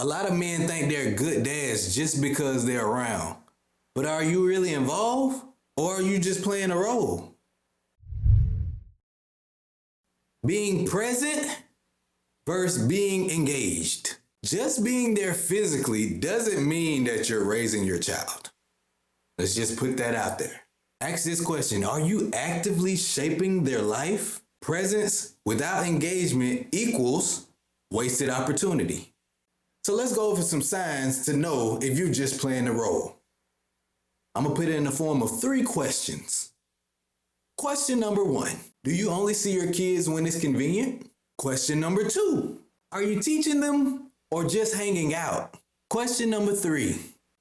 A lot of men think they're good dads just because they're around. But are you really involved? Or are you just playing a role? Being present versus being engaged. Just being there physically doesn't mean that you're raising your child. Let's just put that out there. Ask this question: are you actively shaping their life? Presence without engagement equals wasted opportunity. So let's go over some signs to know if you're just playing the role. I'm gonna put it in the form of 3 questions. Question number 1, do you only see your kids when it's convenient? Question number 2, are you teaching them or just hanging out? Question number 3,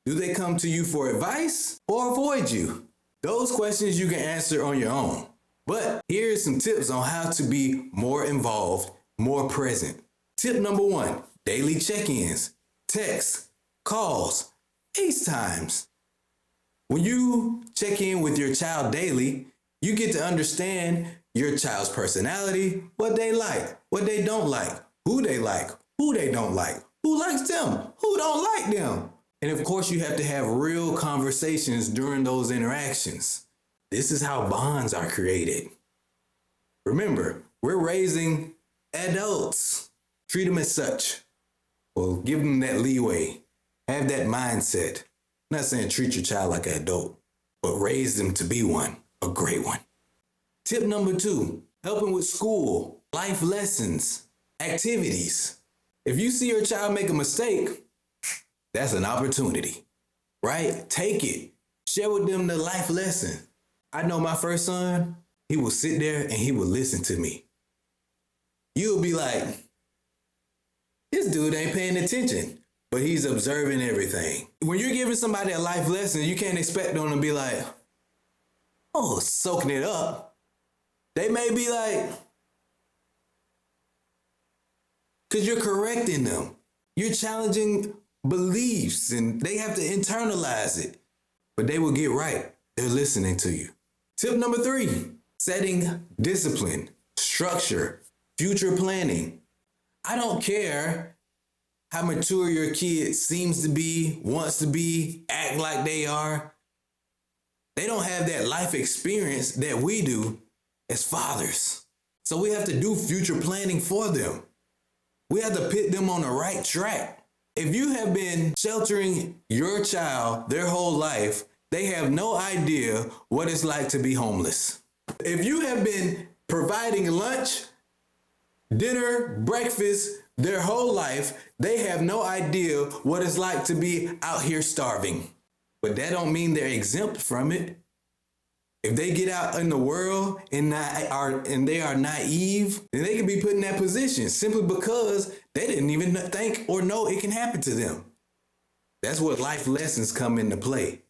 do they come to you for advice or avoid you? Those questions you can answer on your own. But here's some tips on how to be more involved, more present. Tip number 1, daily check-ins, texts, calls, FaceTimes. When you check in with your child daily, you get to understand your child's personality, what they like, what they don't like, who they don't like, who likes them, who don't like them. And of course, you have to have real conversations during those interactions. This is how bonds are created. Remember, we're raising adults. Treat them as such. Well, give them that leeway. Have that mindset. I'm not saying treat your child like an adult, but raise them to be one, a great one. Tip number 2, helping with school, life lessons, activities. If you see your child make a mistake, that's an opportunity, right? Take it. Share with them the life lesson. I know my first son, he will sit there and he will listen to me. You'll be like, this dude ain't paying attention, but he's observing everything. When you're giving somebody a life lesson, you can't expect them to be like, oh, soaking it up. They may be like, because you're correcting them. You're challenging beliefs and they have to internalize it, but they will get right. They're listening to you. Tip number 3, setting discipline, structure, future planning. I don't care how mature your kid seems to be, wants to be, act like they are. They don't have that life experience that we do as fathers. So we have to do future planning for them. We have to put them on the right track. If you have been sheltering your child their whole life, they have no idea what it's like to be homeless. If you have been providing lunch, dinner, breakfast their whole life, they have no idea what it's like to be out here starving. But that don't mean they're exempt from it. If they get out in the world and they are naive, then they can be put in that position simply because they didn't even think or know it can happen to them. That's what life lessons come into play.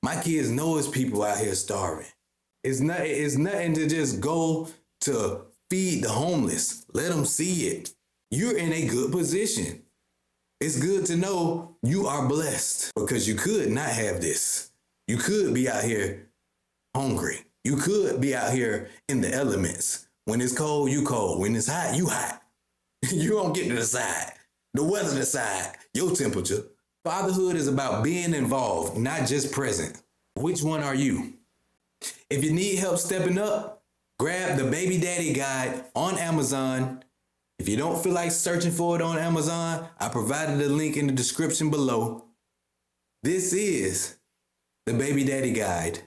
My kids know it's people out here starving. It's nothing to just go to feed the homeless. Let them see it. You're in a good position. It's good to know you are blessed because you could not have this. You could be out here hungry. You could be out here in the elements. When it's cold, you cold. When it's hot, you hot. You don't get to decide. The weather decide your temperature. Fatherhood is about being involved, not just present. Which one are you? If you need help stepping up, grab the Baby Daddy Guide on Amazon. If you don't feel like searching for it on Amazon, I provided a link in the description below. This is the Baby Daddy Guide.